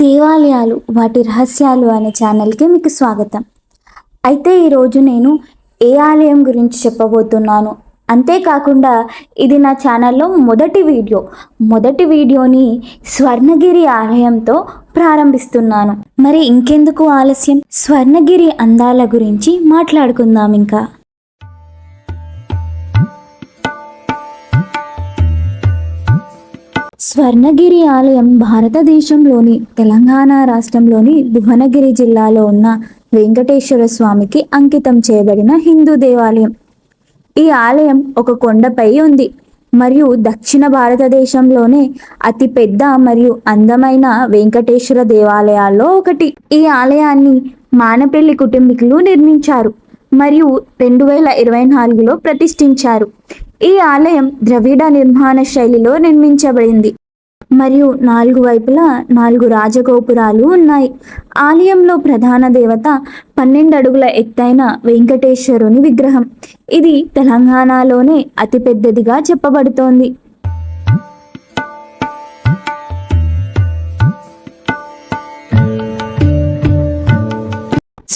దేవాలయాలు వాటి రహస్యాలు అనే ఛానల్కి మీకు స్వాగతం. అయితే ఈరోజు నేను ఏ ఆలయం గురించి చెప్పబోతున్నాను, అంతేకాకుండా ఇది నా ఛానల్లో మొదటి వీడియోని స్వర్ణగిరి ఆలయంతో ప్రారంభిస్తున్నాను. మరి ఇంకెందుకు ఆలస్యం, స్వర్ణగిరి అందాల గురించి మాట్లాడుకుందాం. ఇంకా స్వర్ణగిరి ఆలయం భారతదేశంలోని తెలంగాణ రాష్ట్రంలోని భువనగిరి జిల్లాలో ఉన్న వెంకటేశ్వర స్వామికి అంకితం చేయబడిన హిందూ దేవాలయం. ఈ ఆలయం ఒక కొండపై ఉంది మరియు దక్షిణ భారతదేశంలోనే అతి పెద్ద మరియు అందమైన వెంకటేశ్వర దేవాలయాల్లో ఒకటి. ఈ ఆలయాన్ని మానపల్లి కుటుంబీకులు నిర్మించారు మరియు 2024లో ప్రతిష్ఠించారు. ఈ ఆలయం ద్రవిడ నిర్మాణ శైలిలో నిర్మించబడింది మరియు 4 వైపులా 4 రాజగోపురాలు ఉన్నాయి. ఆలయంలో ప్రధాన దేవత 12 అడుగుల ఎత్తైన వెంకటేశ్వరుని విగ్రహం. ఇది తెలంగాణలోనే అతిపెద్దదిగా చెప్పబడుతోంది.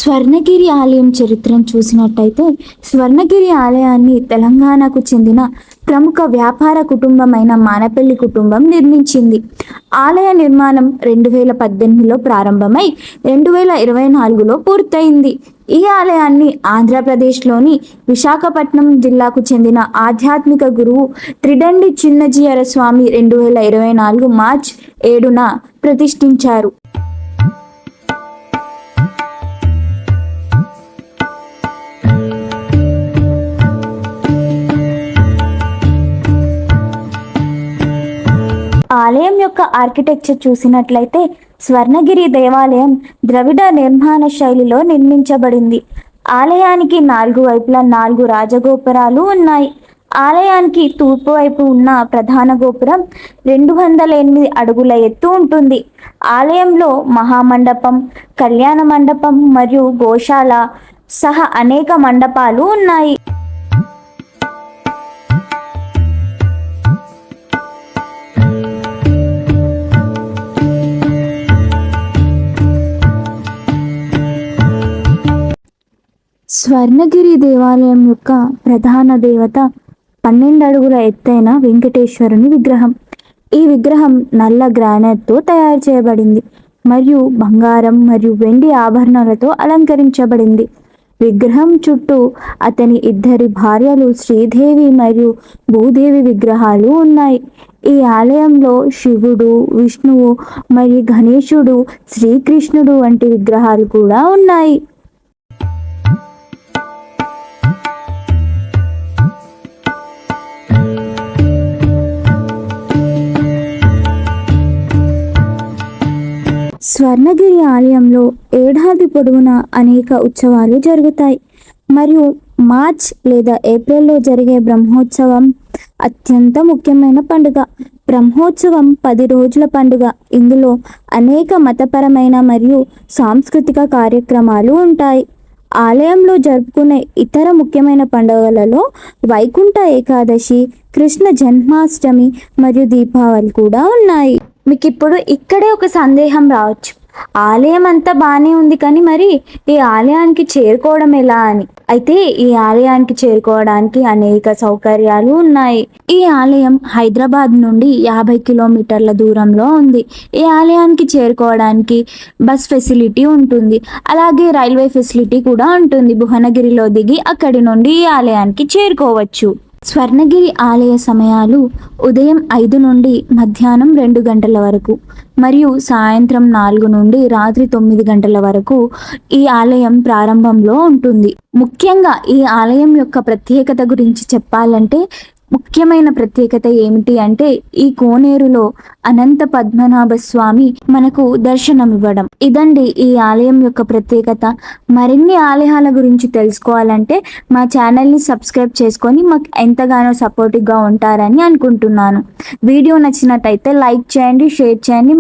స్వర్ణగిరి ఆలయం చరిత్రను చూసినట్టయితే, స్వర్ణగిరి ఆలయాన్ని తెలంగాణకు చెందిన ప్రముఖ వ్యాపార కుటుంబమైన మానపల్లి కుటుంబం నిర్మించింది. ఆలయ నిర్మాణం 2018లో ప్రారంభమై 2024లో పూర్తయింది. ఈ ఆలయాన్ని ఆంధ్రప్రదేశ్లోని విశాఖపట్నం జిల్లాకు చెందిన ఆధ్యాత్మిక గురువు త్రిదండి చిన్నజీయర స్వామి 2024 మార్చి 7న ప్రతిష్ఠించారు. ఆలయం యొక్క ఆర్కిటెక్చర్ చూసినట్లయితే, స్వర్ణగిరి దేవాలయం ద్రవిడ నిర్మాణ శైలిలో నిర్మించబడింది. ఆలయానికి 4 వైపులా 4 రాజగోపురాలు ఉన్నాయి. ఆలయానికి తూర్పు వైపు ఉన్న ప్రధాన గోపురం 208 అడుగుల ఎత్తు ఉంటుంది. ఆలయంలో మహామండపం, కళ్యాణ మండపం మరియు గోశాల సహా అనేక మండపాలు ఉన్నాయి. స్వర్ణగిరి దేవాలయం యొక్క ప్రధాన దేవత 12 అడుగుల ఎత్తైన వెంకటేశ్వరుని విగ్రహం. ఈ విగ్రహం నల్ల గ్రానైట్తో తయారు చేయబడింది మరియు బంగారం మరియు వెండి ఆభరణాలతో అలంకరించబడింది. విగ్రహం చుట్టూ అతని 2 భార్యలు శ్రీదేవి మరియు భూదేవి విగ్రహాలు ఉన్నాయి. ఈ ఆలయంలో శివుడు, విష్ణువు మరియు గణేశుడు, శ్రీకృష్ణుడు వంటి విగ్రహాలు కూడా ఉన్నాయి. స్వర్ణగిరి ఆలయంలో ఏడాది పొడవునా అనేక ఉత్సవాలు జరుగుతాయి మరియు మార్చ్ లేదా ఏప్రిల్లో జరిగే బ్రహ్మోత్సవం అత్యంత ముఖ్యమైన పండుగ. బ్రహ్మోత్సవం 10 రోజుల పండుగ. ఇందులో అనేక మతపరమైన మరియు సాంస్కృతిక కార్యక్రమాలు ఉంటాయి. ఆలయంలో జరుపుకునే ఇతర ముఖ్యమైన పండుగలలో వైకుంఠ ఏకాదశి, కృష్ణ జన్మాష్టమి మరియు దీపావళి కూడా ఉన్నాయి. మీకు ఇప్పుడు ఇక్కడే ఒక సందేహం రావచ్చు, ఆలయం అంతా బాగానే ఉంది కానీ మరి ఈ ఆలయానికి చేరుకోవడం ఎలా అని. అయితే ఈ ఆలయానికి చేరుకోవడానికి అనేక సౌకర్యాలు ఉన్నాయి. ఈ ఆలయం హైదరాబాద్ నుండి 50 కిలోమీటర్ల దూరంలో ఉంది. ఈ ఆలయానికి చేరుకోవడానికి బస్ ఫెసిలిటీ ఉంటుంది, అలాగే రైల్వే ఫెసిలిటీ కూడా ఉంటుంది. భువనగిరిలో దిగి అక్కడి నుండి ఈ ఆలయానికి చేరుకోవచ్చు. స్వర్ణగిరి ఆలయ సమయాలు ఉదయం 5 నుండి మధ్యాహ్నం 2 గంటల వరకు మరియు సాయంత్రం 4 నుండి రాత్రి 9 గంటల వరకు ఈ ఆలయం ప్రారంభంలో ఉంటుంది. ముఖ్యంగా ఈ ఆలయం యొక్క ప్రత్యేకత గురించి చెప్పాలంటే, ముఖ్యమైన ప్రత్యేకత ఏమిటి అంటే, ఈ కోనేరులో అనంత పద్మనాభ స్వామి మనకు దర్శనమివ్వడం. ఇదండి ఈ ఆలయం యొక్క ప్రత్యేకత. మరిన్ని ఆలయాల గురించి తెలుసుకోవాలంటే మా ఛానల్ని సబ్స్క్రైబ్ చేసుకొని మాకు ఎంతగానో సపోర్టివ్గా ఉంటారని అనుకుంటున్నాను. వీడియో నచ్చినట్టయితే లైక్ చేయండి, షేర్ చేయండి.